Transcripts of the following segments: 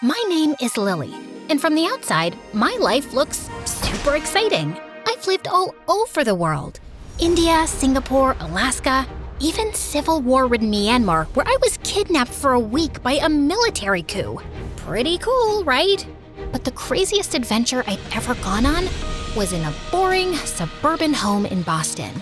My name is Lily, and from the outside, my life looks super exciting. I've lived all over the world. India, Singapore, Alaska, even Civil War-ridden Myanmar, where I was kidnapped for a week by a military coup. Pretty cool, right? But the craziest adventure I'd ever gone on was in a boring suburban home in Boston.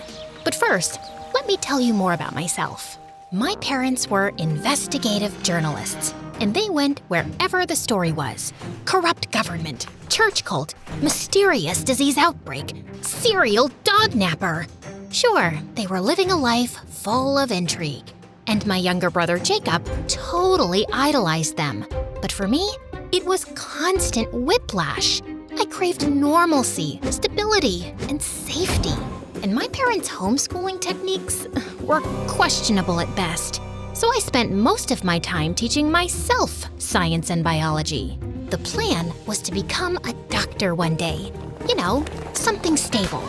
But first, let me tell you more about myself. My parents were investigative journalists, and they went wherever the story was. Corrupt government, church cult, mysterious disease outbreak, serial dog napper. Sure, they were living a life full of intrigue, and my younger brother Jacob totally idolized them. But for me, it was constant whiplash. I craved normalcy, stability, and safety. And my parents' homeschooling techniques were questionable at best. So I spent most of my time teaching myself science and biology. The plan was to become a doctor one day. You know, something stable.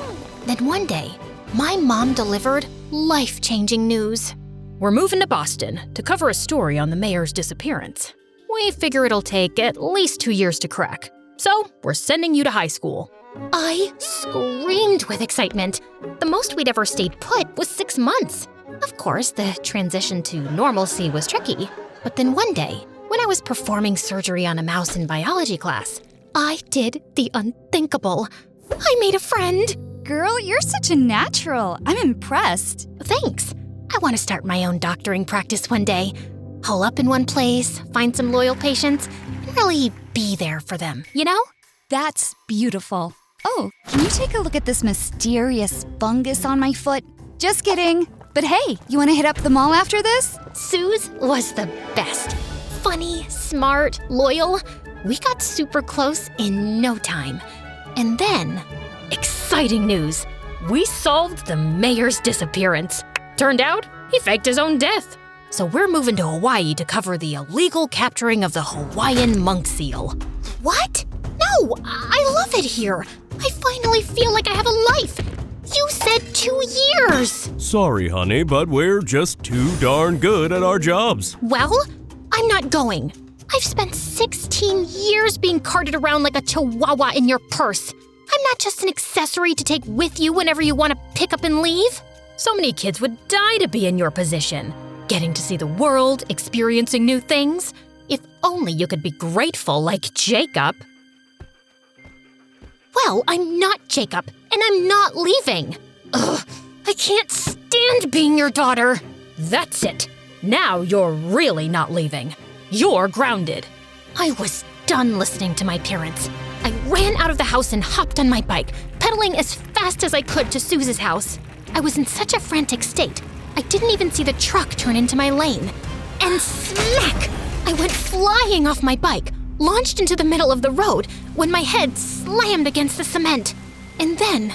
Then one day, my mom delivered life-changing news. We're moving to Boston to cover a story on the mayor's disappearance. We figure it'll take at least 2 years to crack. So we're sending you to high school. I screamed with excitement. The most we'd ever stayed put was 6 months. Of course, the transition to normalcy was tricky. But then one day, when I was performing surgery on a mouse in biology class, I did the unthinkable. I made a friend. Girl, you're such a natural. I'm impressed. Thanks. I want to start my own doctoring practice one day. Hole up in one place, find some loyal patients, and really be there for them, you know? That's beautiful. Oh, can you take a look at this mysterious fungus on my foot? Just kidding. But hey, you want to hit up the mall after this? Suze was the best. Funny, smart, loyal. We got super close in no time. And then, exciting news. We solved the mayor's disappearance. Turned out, he faked his own death. So we're moving to Hawaii to cover the illegal capturing of the Hawaiian monk seal. What? No, I love it here. I finally feel like I have a life. You said 2 years. Sorry, honey, but we're just too darn good at our jobs. Well, I'm not going. I've spent 16 years being carted around like a chihuahua in your purse. I'm not just an accessory to take with you whenever you want to pick up and leave. So many kids would die to be in your position. Getting to see the world, experiencing new things. If only you could be grateful like Jacob. Well, I'm not Jacob, and I'm not leaving. Ugh, I can't stand being your daughter. That's it. Now you're really not leaving. You're grounded. I was done listening to my parents. I ran out of the house and hopped on my bike, pedaling as fast as I could to Suze's house. I was in such a frantic state, I didn't even see the truck turn into my lane. And smack! I went flying off my bike, launched into the middle of the road when my head slammed against the cement. And then,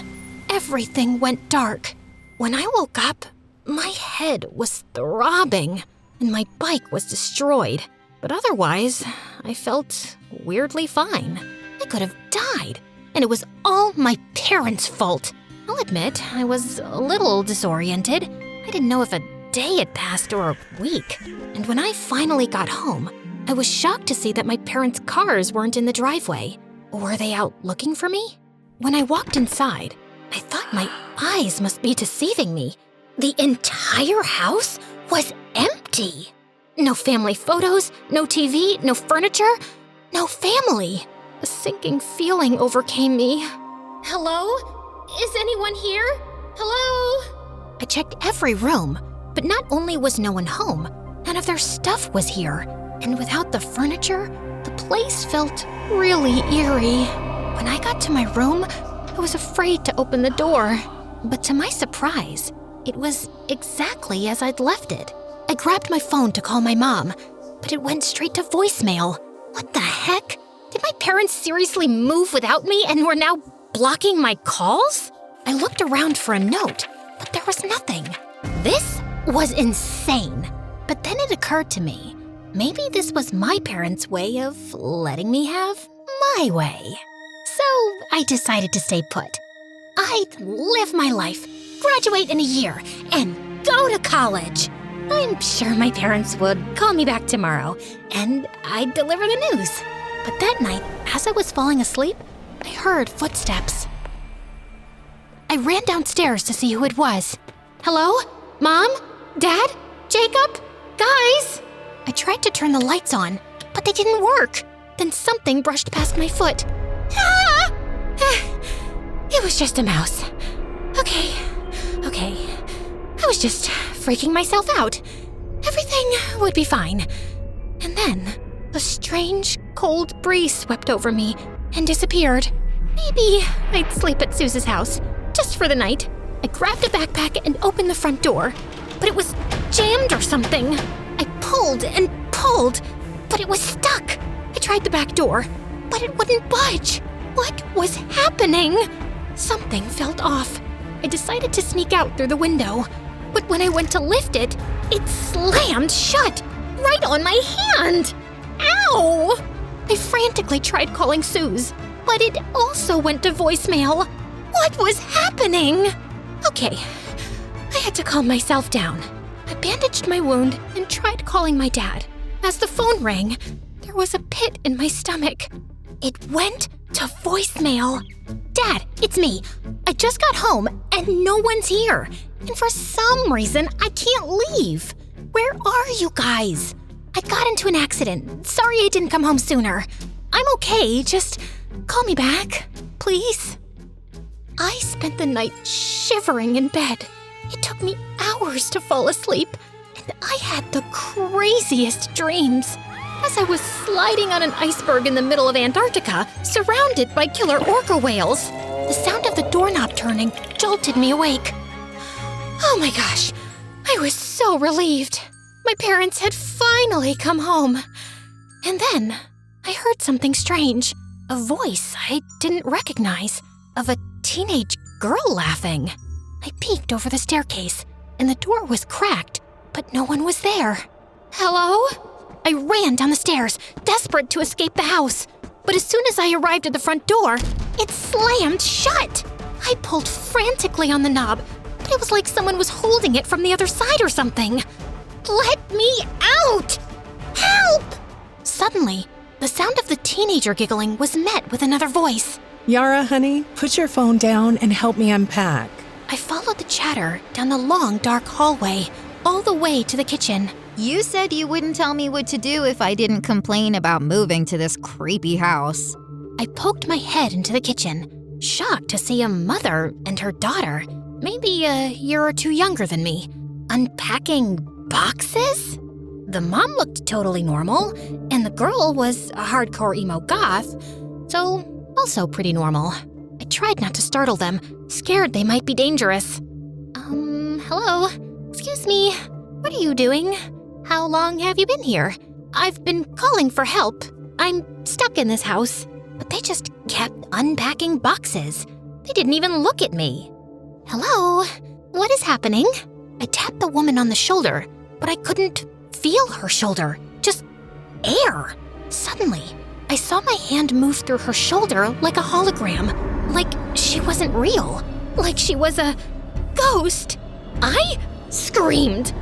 everything went dark. When I woke up, my head was throbbing, and my bike was destroyed. But otherwise, I felt weirdly fine. I could have died, and it was all my parents' fault. I'll admit, I was a little disoriented. I didn't know if a day had passed or a week. And when I finally got home, I was shocked to see that my parents' cars weren't in the driveway. Were they out looking for me? When I walked inside, I thought my eyes must be deceiving me. The entire house was empty. No family photos, no TV, no furniture, no family. A sinking feeling overcame me. Hello? Is anyone here? Hello? I checked every room, but not only was no one home, none of their stuff was here. And without the furniture, the place felt really eerie. When I got to my room, I was afraid to open the door. But to my surprise, it was exactly as I'd left it. I grabbed my phone to call my mom, but it went straight to voicemail. What the heck? Did my parents seriously move without me and were now blocking my calls? I looked around for a note, but there was nothing. This was insane. But then it occurred to me, maybe this was my parents' way of letting me have my way. So I decided to stay put. I'd live my life, graduate in a year, and go to college. I'm sure my parents would call me back tomorrow, and I'd deliver the news. But that night, as I was falling asleep, I heard footsteps. I ran downstairs to see who it was. Hello? Mom? Dad? Jacob? Guys? I tried to turn the lights on, but they didn't work. Then something brushed past my foot. Ah! It was just a mouse. Okay. I was just freaking myself out. Everything would be fine. And then, a strange, cold breeze swept over me and disappeared. Maybe I'd sleep at Suze's house, just for the night. I grabbed a backpack and opened the front door, but it was jammed or something. I pulled and pulled, but it was stuck. I tried the back door, but it wouldn't budge. What was happening? Something felt off. I decided to sneak out through the window, but when I went to lift it, it slammed shut, right on my hand. Ow! I frantically tried calling Suze, but it also went to voicemail. What was happening? Okay, I had to calm myself down. I bandaged my wound and tried calling my dad. As the phone rang, there was a pit in my stomach. It went to voicemail. Dad, it's me. I just got home and no one's here. And for some reason, I can't leave. Where are you guys? I got into an accident. Sorry I didn't come home sooner. I'm okay, just call me back, please. I spent the night shivering in bed. It took me hours to fall asleep, and I had the craziest dreams. As I was sliding on an iceberg in the middle of Antarctica, surrounded by killer orca whales, the sound of the doorknob turning jolted me awake. Oh my gosh, I was so relieved. My parents had finally come home. And then I heard something strange, a voice I didn't recognize, of a teenage girl laughing. I peeked over the staircase, and the door was cracked, but no one was there. Hello? I ran down the stairs, desperate to escape the house. But as soon as I arrived at the front door, it slammed shut. I pulled frantically on the knob, but it was like someone was holding it from the other side or something. Let me out! Help! Suddenly, the sound of the teenager giggling was met with another voice. Yara, honey, put your phone down and help me unpack. I followed the chatter down the long, dark hallway, all the way to the kitchen. You said you wouldn't tell me what to do if I didn't complain about moving to this creepy house. I poked my head into the kitchen, shocked to see a mother and her daughter, maybe a year or two younger than me, unpacking boxes? The mom looked totally normal, and the girl was a hardcore emo goth, so also pretty normal. I tried not to startle them, scared they might be dangerous. Hello? Excuse me, what are you doing? How long have you been here? I've been calling for help. I'm stuck in this house. But they just kept unpacking boxes. They didn't even look at me. Hello? What is happening? I tapped the woman on the shoulder, but I couldn't feel her shoulder. Just air. Suddenly, I saw my hand move through her shoulder like a hologram. Like she wasn't real. Like she was a ghost. I screamed.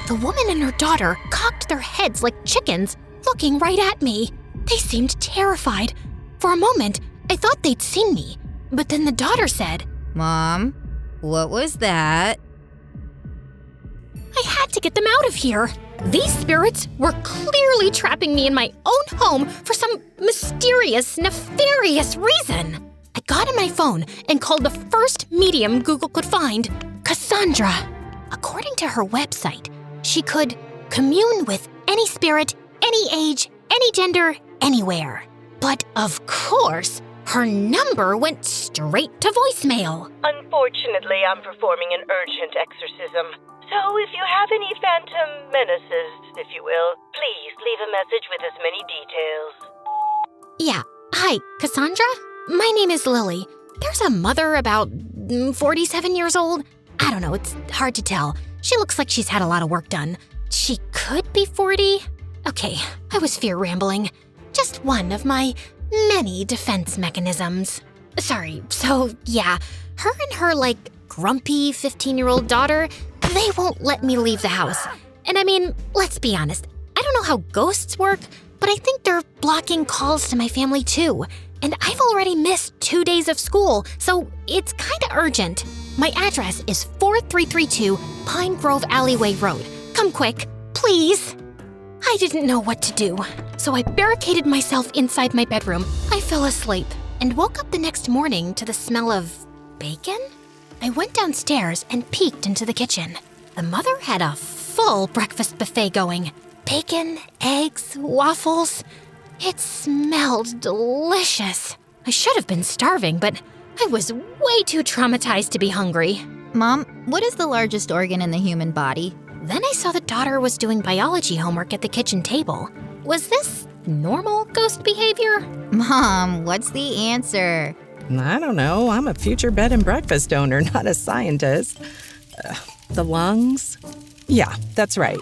The woman and her daughter cocked their heads like chickens, looking right at me. They seemed terrified. For a moment, I thought they'd seen me. But then the daughter said, Mom, what was that? I had to get them out of here. These spirits were clearly trapping me in my own home for some mysterious, nefarious reason. I got on my phone and called the first medium Google could find, Cassandra. According to her website, she could commune with any spirit, any age, any gender, anywhere. But of course, her number went straight to voicemail. Unfortunately, I'm performing an urgent exorcism. So if you have any phantom menaces, if you will, please leave a message with as many details. Yeah, hi, Cassandra? My name is Lily. There's a mother about 47 years old. I don't know, it's hard to tell. She looks like she's had a lot of work done. She could be 40? Okay, I was fear rambling. Just one of my many defense mechanisms. Sorry, so yeah, her and her, grumpy 15-year-old daughter, they won't let me leave the house. And I mean, let's be honest, I don't know how ghosts work, but I think they're blocking calls to my family too. And I've already missed 2 days of school, so it's kinda urgent. My address is 4332 Pine Grove Alleyway Road. Come quick, please. I didn't know what to do, so I barricaded myself inside my bedroom. I fell asleep and woke up the next morning to the smell of bacon? I went downstairs and peeked into the kitchen. The mother had a full breakfast buffet going. Bacon, eggs, waffles. It smelled delicious. I should have been starving, but I was way too traumatized to be hungry. Mom, what is the largest organ in the human body? Then I saw the daughter was doing biology homework at the kitchen table. Was this normal ghost behavior? Mom, what's the answer? I don't know. I'm a future bed and breakfast owner, not a scientist. The lungs? Yeah, that's right.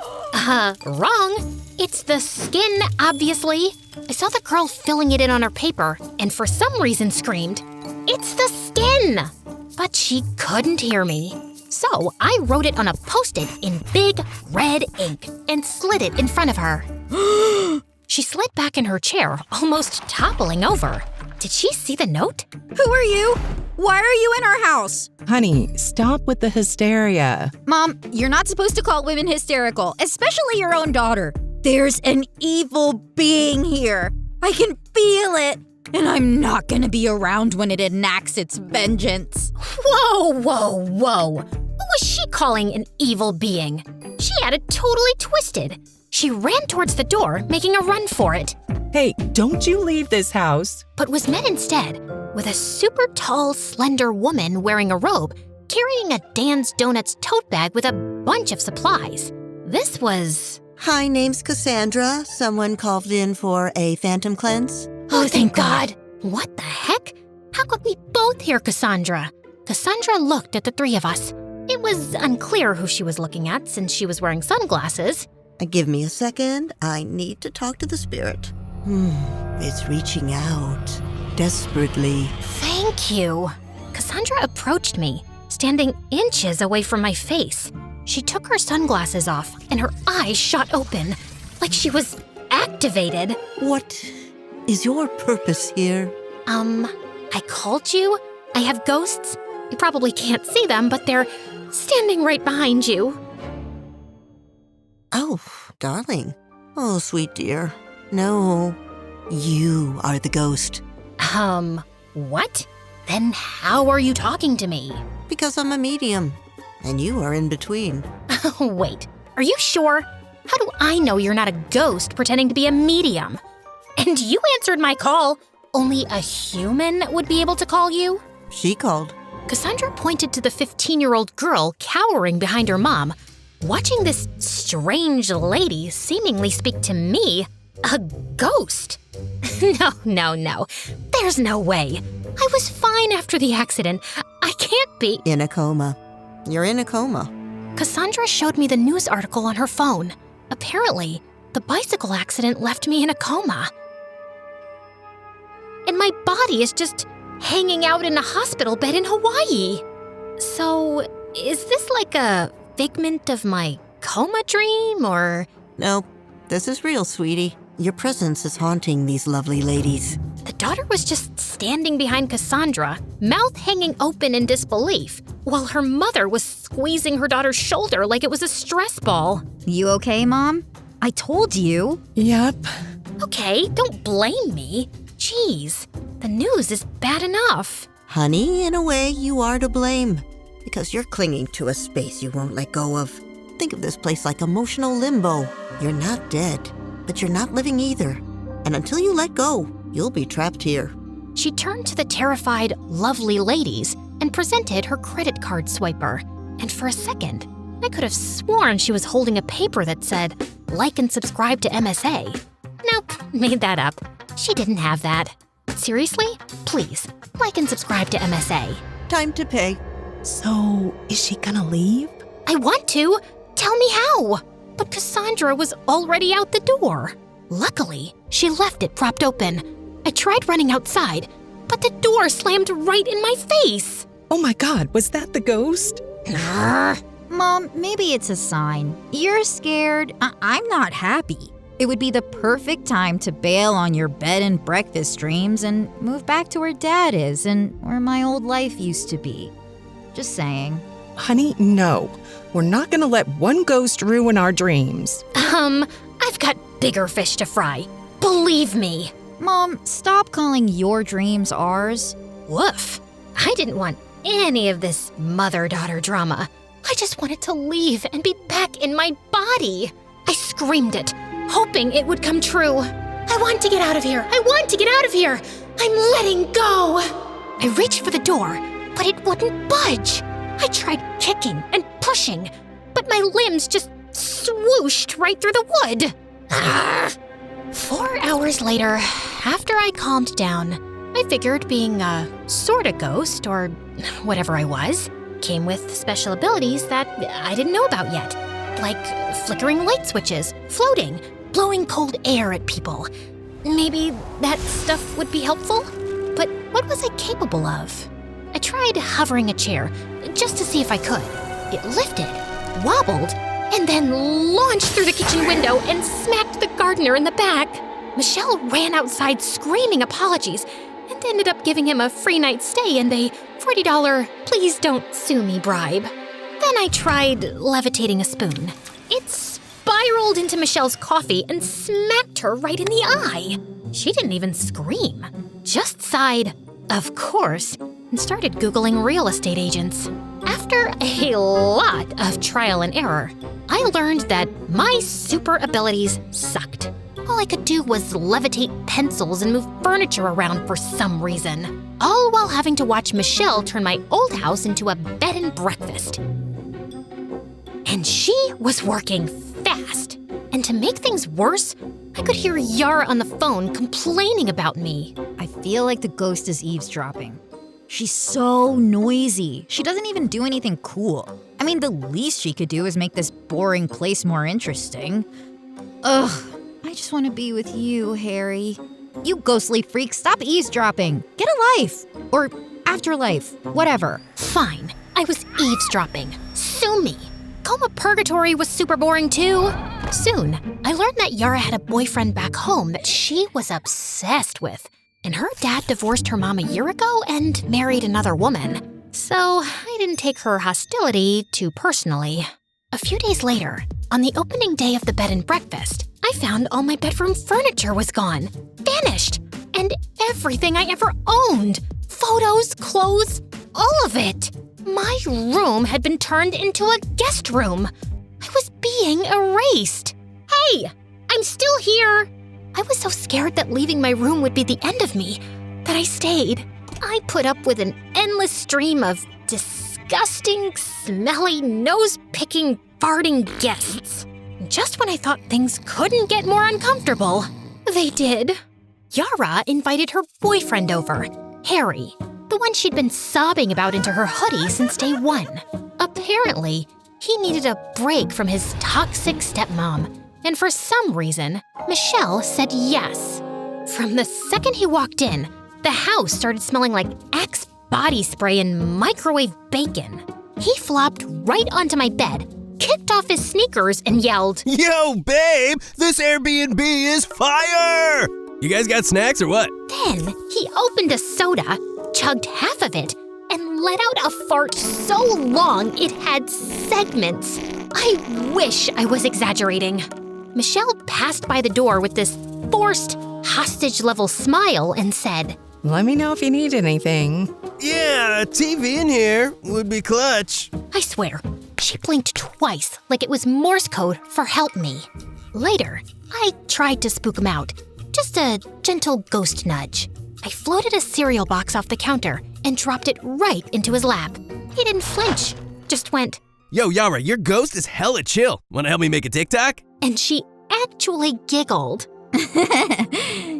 Wrong. It's the skin, obviously. I saw the girl filling it in on her paper, and for some reason screamed, "It's the skin!" But she couldn't hear me. So I wrote it on a Post-it in big red ink and slid it in front of her. She slid back in her chair, almost toppling over. Did she see the note? Who are you? Why are you in our house? Honey, stop with the hysteria. Mom, you're not supposed to call women hysterical, especially your own daughter. There's an evil being here. I can feel it. And I'm not gonna be around when it enacts its vengeance. Whoa, whoa, whoa. Who was she calling an evil being? She had it totally twisted. She ran towards the door, making a run for it, Hey, don't you leave this house. but was met instead with a super tall, slender woman wearing a robe, carrying a Dan's Donuts tote bag with a bunch of supplies. This was... Hi, name's Cassandra. Someone called in for a phantom cleanse. Oh, thank God. What the heck? How could we both hear Cassandra? Cassandra looked at the three of us. It was unclear who she was looking at since she was wearing sunglasses. Give me a second. I need to talk to the spirit. It's reaching out desperately. Thank you. Cassandra approached me, standing inches away from my face. She took her sunglasses off, and her eyes shot open, like she was activated. What is your purpose here? I called you. I have ghosts. You probably can't see them, but they're standing right behind you. Oh, darling. Oh, sweet dear. No, you are the ghost. What? Then how are you talking to me? Because I'm a medium, and you are in between. Wait, are you sure? How do I know you're not a ghost pretending to be a medium? And you answered my call. Only a human would be able to call you? She called. Cassandra pointed to the 15-year-old girl cowering behind her mom, watching this strange lady seemingly speak to me, a ghost. No. There's no way. I was fine after the accident. I can't be. In a coma. You're in a coma. Cassandra showed me the news article on her phone. Apparently, the bicycle accident left me in a coma. And my body is just hanging out in a hospital bed in Hawaii. So, is this like a figment of my coma dream, or? No, this is real, sweetie. Your presence is haunting these lovely ladies. The daughter was just standing behind Cassandra, mouth hanging open in disbelief, while her mother was squeezing her daughter's shoulder like it was a stress ball. You okay, Mom? I told you. Yep. Okay, don't blame me. Jeez, the news is bad enough. Honey, in a way, you are to blame. Because you're clinging to a space you won't let go of. Think of this place like emotional limbo. You're not dead, but you're not living either. And until you let go, you'll be trapped here. She turned to the terrified, lovely ladies and presented her credit card swiper. And for a second, I could have sworn she was holding a paper that said, "Like and subscribe to MSA." Nope, made that up. She didn't have that. Seriously? Please, like and subscribe to MSA. Time to pay. So, is she gonna leave? I want to. Tell me how. But Cassandra was already out the door. Luckily, she left it propped open. I tried running outside, but the door slammed right in my face. Oh my God, was that the ghost? Mom, maybe it's a sign. You're scared. I'm not happy. It would be the perfect time to bail on your bed and breakfast dreams and move back to where Dad is and where my old life used to be. Just saying. Honey, no. We're not gonna let one ghost ruin our dreams. I've got bigger fish to fry. Believe me. Mom, stop calling your dreams ours. Woof. I didn't want any of this mother-daughter drama. I just wanted to leave and be back in my body. I screamed it, hoping it would come true. I want to get out of here. I want to get out of here. I'm letting go. I reached for the door, but it wouldn't budge. I tried kicking and pushing, but my limbs just swooshed right through the wood. 4 hours later, after I calmed down, I figured being a sorta ghost, or whatever I was, came with special abilities that I didn't know about yet, like flickering light switches, floating, blowing cold air at people. Maybe that stuff would be helpful? But what was I capable of? I tried hovering a chair, just to see if I could. It lifted, wobbled, and then launched through the kitchen window and smacked the gardener in the back. Michelle ran outside screaming apologies and ended up giving him a free night stay and a $40 please don't sue me bribe. Then I tried levitating a spoon. It spiraled into Michelle's coffee and smacked her right in the eye. She didn't even scream, just sighed, of course, and started Googling real estate agents. After a lot of trial and error, I learned that my super abilities sucked. All I could do was levitate pencils and move furniture around for some reason, all while having to watch Michelle turn my old house into a bed and breakfast. And she was working fast. And to make things worse, I could hear Yara on the phone complaining about me. I feel like the ghost is eavesdropping. She's so noisy. She doesn't even do anything cool. I mean, the least she could do is make this boring place more interesting. Ugh, I just want to be with you, Harry. You ghostly freak, stop eavesdropping. Get a life. Or afterlife, whatever. Fine, I was eavesdropping. Sue me. Coma Purgatory was super boring too. Soon, I learned that Yara had a boyfriend back home that she was obsessed with. And her dad divorced her mom a year ago and married another woman. So I didn't take her hostility too personally. A few days later, on the opening day of the bed and breakfast, I found all my bedroom furniture was gone, vanished, and everything I ever owned. Photos, clothes, all of it. My room had been turned into a guest room. I was being erased. Hey, I'm still here. I was so scared that leaving my room would be the end of me that I stayed. I put up with an endless stream of disgusting, smelly, nose-picking, farting guests. Just when I thought things couldn't get more uncomfortable, they did. Yara invited her boyfriend over, Harry, the one she'd been sobbing about into her hoodie since day one. Apparently, he needed a break from his toxic stepmom. And for some reason, Michelle said yes. From the second he walked in, the house started smelling like Axe body spray and microwave bacon. He flopped right onto my bed, kicked off his sneakers, and yelled, Yo, babe, this Airbnb is fire! You guys got snacks or what? Then he opened a soda, chugged half of it, and let out a fart so long it had segments. I wish I was exaggerating. Michelle passed by the door with this forced, hostage-level smile and said, Let me know if you need anything. Yeah, a TV in here would be clutch. I swear, she blinked twice like it was Morse code for help me. Later, I tried to spook him out. Just a gentle ghost nudge. I floated a cereal box off the counter and dropped it right into his lap. He didn't flinch, just went, Yo, Yara, your ghost is hella chill. Wanna help me make a TikTok? and she actually giggled.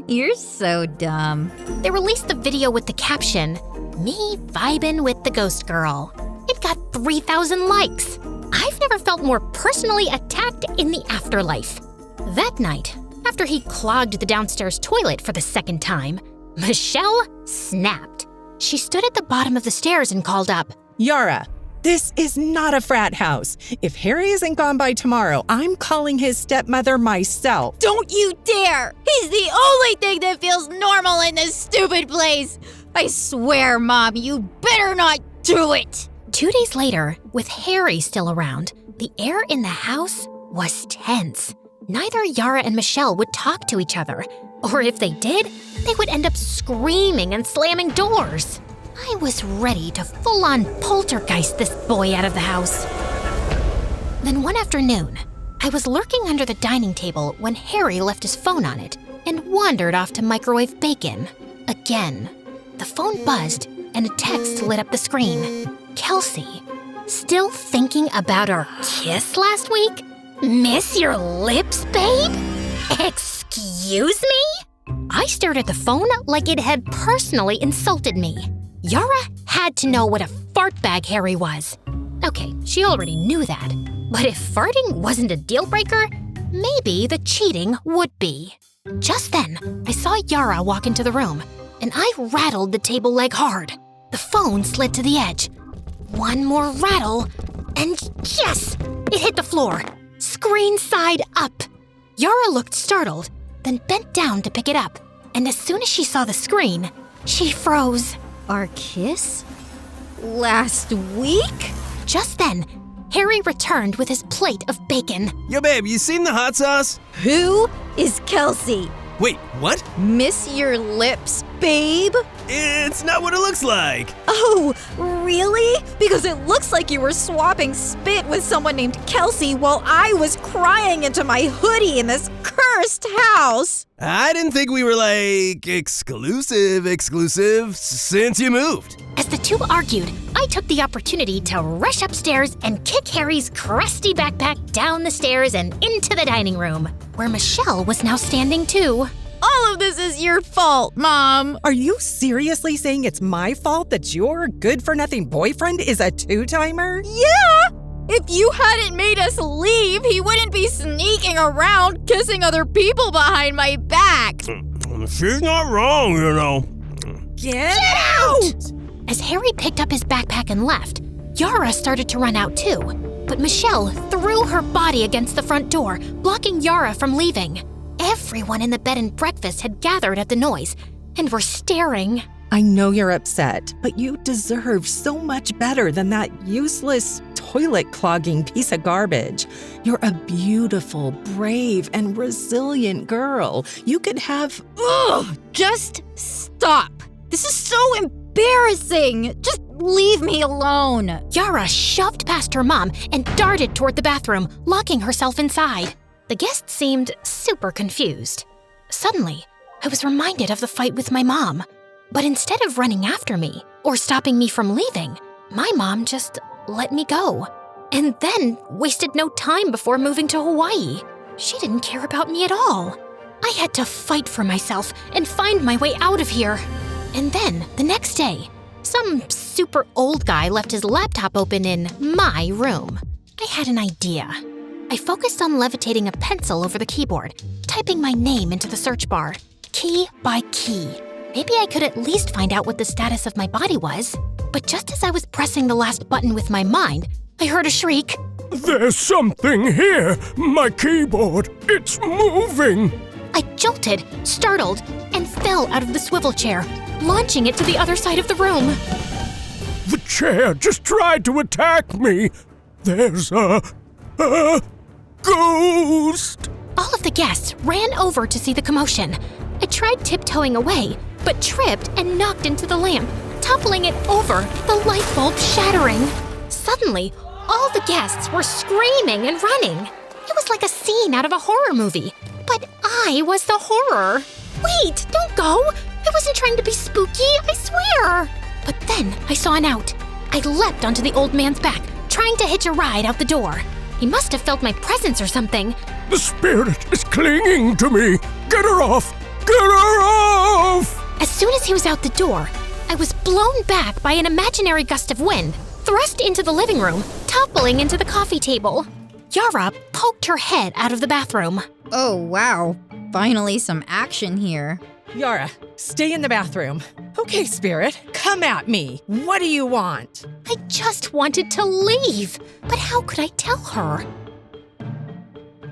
You're so dumb. They released the video with the caption, Me vibin' with the ghost girl. It got 3,000 likes. I've never felt more personally attacked in the afterlife. That night, after he clogged the downstairs toilet for the second time, Michelle snapped. She stood at the bottom of the stairs and called up, Yara, this is not a frat house. If Harry isn't gone by tomorrow, I'm calling his stepmother myself. Don't you dare! He's the only thing that feels normal in this stupid place! I swear, Mom, you better not do it! 2 days later, with Harry still around, the air in the house was tense. Neither Yara and Michelle would talk to each other, or if they did, they would end up screaming and slamming doors. I was ready to full-on poltergeist this boy out of the house. Then one afternoon, I was lurking under the dining table when Harry left his phone on it and wandered off to microwave bacon. Again, the phone buzzed and a text lit up the screen. Kelsey, still thinking about our kiss last week? Miss your lips, babe? Excuse me? I stared at the phone like it had personally insulted me. Yara had to know what a fart bag Harry was. Okay, she already knew that. But if farting wasn't a deal breaker, maybe the cheating would be. Just then, I saw Yara walk into the room, and I rattled the table leg hard. The phone slid to the edge. One more rattle, and yes! It hit the floor, screen side up. Yara looked startled, then bent down to pick it up. And as soon as she saw the screen, she froze. Our kiss? Last week? Just then, Harry returned with his plate of bacon. Yo, babe, you seen the hot sauce? Who is Kelsey? Wait, what? Miss your lips, babe? It's not what it looks like. Oh, really? Because it looks like you were swapping spit with someone named Kelsey while I was crying into my hoodie in this cursed house. I didn't think we were like exclusive since you moved. As the two argued, I took the opportunity to rush upstairs and kick Harry's crusty backpack down the stairs and into the dining room, where Michelle was now standing too. All of this is your fault, Mom. Are you seriously saying it's my fault that your good-for-nothing boyfriend is a two-timer? Yeah! If you hadn't made us leave, he wouldn't be sneaking around kissing other people behind my back. She's not wrong, you know. Get out! As Harry picked up his backpack and left, Yara started to run out too. But Michelle threw her body against the front door, blocking Yara from leaving. Everyone in the bed and breakfast had gathered at the noise and were staring. I know you're upset, but you deserve so much better than that useless, toilet-clogging piece of garbage. You're a beautiful, brave, and resilient girl. You could have... Ugh! Just stop. This is so embarrassing. Just leave me alone. Yara shoved past her mom and darted toward the bathroom, locking herself inside. The guest seemed super confused. Suddenly, I was reminded of the fight with my mom. But instead of running after me or stopping me from leaving, my mom just let me go. And then wasted no time before moving to Hawaii. She didn't care about me at all. I had to fight for myself and find my way out of here. And then, the next day, some super old guy left his laptop open in my room. I had an idea. I focused on levitating a pencil over the keyboard, typing my name into the search bar, key by key. Maybe I could at least find out what the status of my body was. But just as I was pressing the last button with my mind, I heard a shriek. There's something here! My keyboard! It's moving! I jolted, startled, and fell out of the swivel chair, launching it to the other side of the room. The chair just tried to attack me! There's a ghost! All of the guests ran over to see the commotion. I tried tiptoeing away, but tripped and knocked into the lamp, toppling it over, the light bulb shattering. Suddenly, all the guests were screaming and running. It was like a scene out of a horror movie, but I was the horror. Wait, don't go! I wasn't trying to be spooky, I swear! But then I saw an out. I leapt onto the old man's back, trying to hitch a ride out the door. He must have felt my presence or something. The spirit is clinging to me! Get her off! Get her off! As soon as he was out the door, I was blown back by an imaginary gust of wind, thrust into the living room, toppling into the coffee table. Yara poked her head out of the bathroom. Oh, wow. Finally some action here. Yara, stay in the bathroom. Okay, Spirit, come at me. What do you want? I just wanted to leave, but how could I tell her?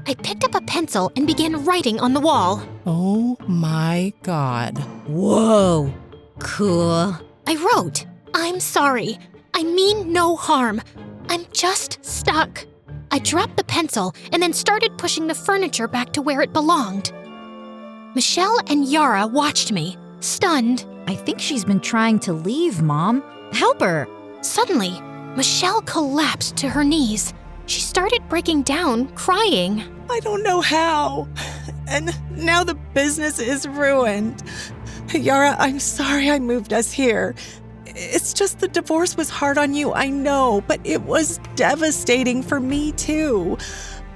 I picked up a pencil and began writing on the wall. Oh my God. Whoa. Cool. I wrote, "I'm sorry. I mean no harm. I'm just stuck." I dropped the pencil and then started pushing the furniture back to where it belonged. Michelle and Yara watched me, stunned. I think she's been trying to leave, Mom. Help her. Suddenly, Michelle collapsed to her knees. She started breaking down, crying. I don't know how. And now the business is ruined. Yara, I'm sorry I moved us here. It's just the divorce was hard on you, I know, but it was devastating for me too.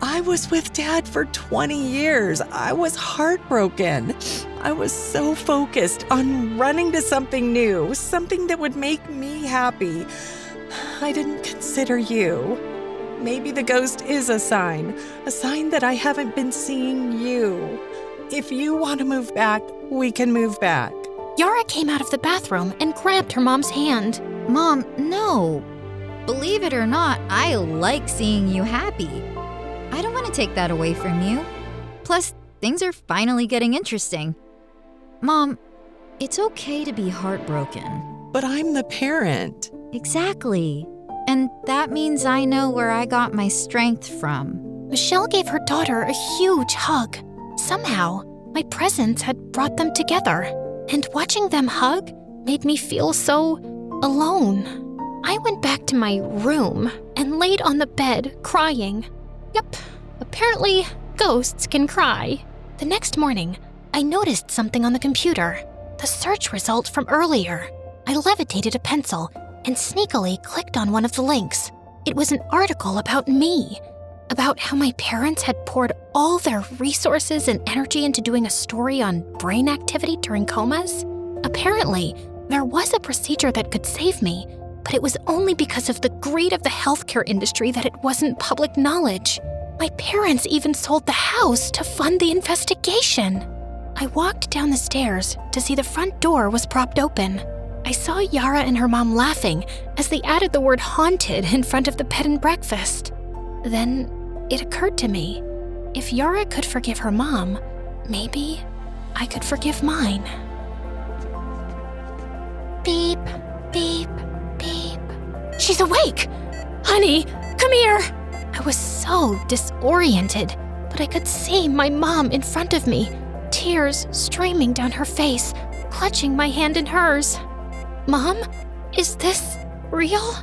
I was with Dad for 20 years. I was heartbroken. I was so focused on running to something new, something that would make me happy. I didn't consider you. Maybe the ghost is a sign that I haven't been seeing you. If you want to move back, we can move back. Yara came out of the bathroom and grabbed her mom's hand. Mom, no. Believe it or not, I like seeing you happy. I don't want to take that away from you. Plus, things are finally getting interesting. Mom, it's okay to be heartbroken. But I'm the parent. Exactly. And that means I know where I got my strength from. Michelle gave her daughter a huge hug. Somehow, my presence had brought them together. And watching them hug made me feel so alone. I went back to my room and laid on the bed crying. Yep, apparently ghosts can cry. The next morning, I noticed something on the computer. The search result from earlier. I levitated a pencil and sneakily clicked on one of the links. It was an article about me, about how my parents had poured all their resources and energy into doing a story on brain activity during comas. Apparently, there was a procedure that could save me, but it was only because of the greed of the healthcare industry that it wasn't public knowledge. My parents even sold the house to fund the investigation. I walked down the stairs to see the front door was propped open. I saw Yara and her mom laughing as they added the word haunted in front of the bed and breakfast. Then it occurred to me, if Yara could forgive her mom, maybe I could forgive mine. Beep, beep, beep. She's awake! Honey, come here! I was so disoriented, but I could see my mom in front of me, tears streaming down her face, clutching my hand in hers. Mom, is this real?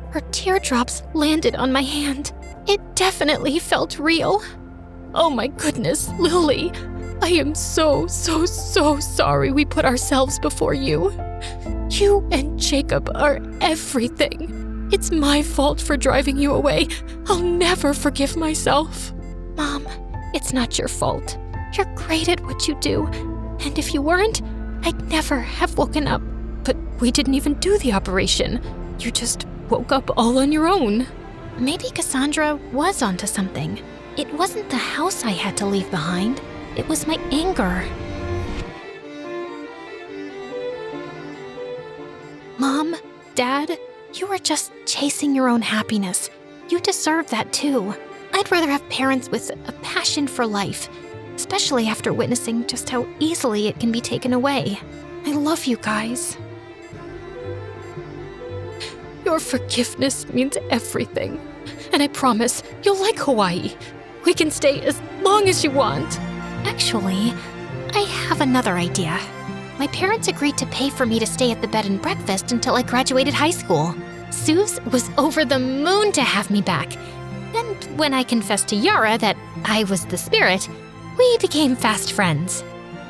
Her teardrops landed on my hand. It definitely felt real. Oh my goodness, Lily. I am so sorry we put ourselves before you. You and Jacob are everything. It's my fault for driving you away. I'll never forgive myself. Mom, it's not your fault. You're great at what you do. And if you weren't, I'd never have woken up. But we didn't even do the operation. You just woke up all on your own. Maybe Cassandra was onto something. It wasn't the house I had to leave behind. It was my anger. Mom, Dad, you were just chasing your own happiness. You deserve that too. I'd rather have parents with a passion for life, especially after witnessing just how easily it can be taken away. I love you guys. Your forgiveness means everything. And I promise you'll like Hawaii. We can stay as long as you want. Actually, I have another idea. My parents agreed to pay for me to stay at the bed and breakfast until I graduated high school. Suze was over the moon to have me back. And when I confessed to Yara that I was the spirit, we became fast friends.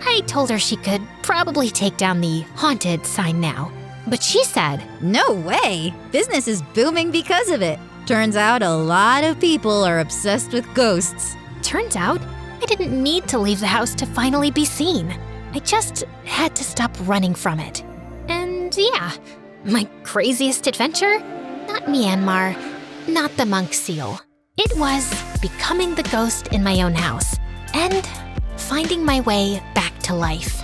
I told her she could probably take down the haunted sign now. But she said, No way! Business is booming because of it. Turns out a lot of people are obsessed with ghosts. Turns out I didn't need to leave the house to finally be seen. I just had to stop running from it. And yeah, my craziest adventure? Not Myanmar, not the monk seal. It was becoming the ghost in my own house and finding my way back to life.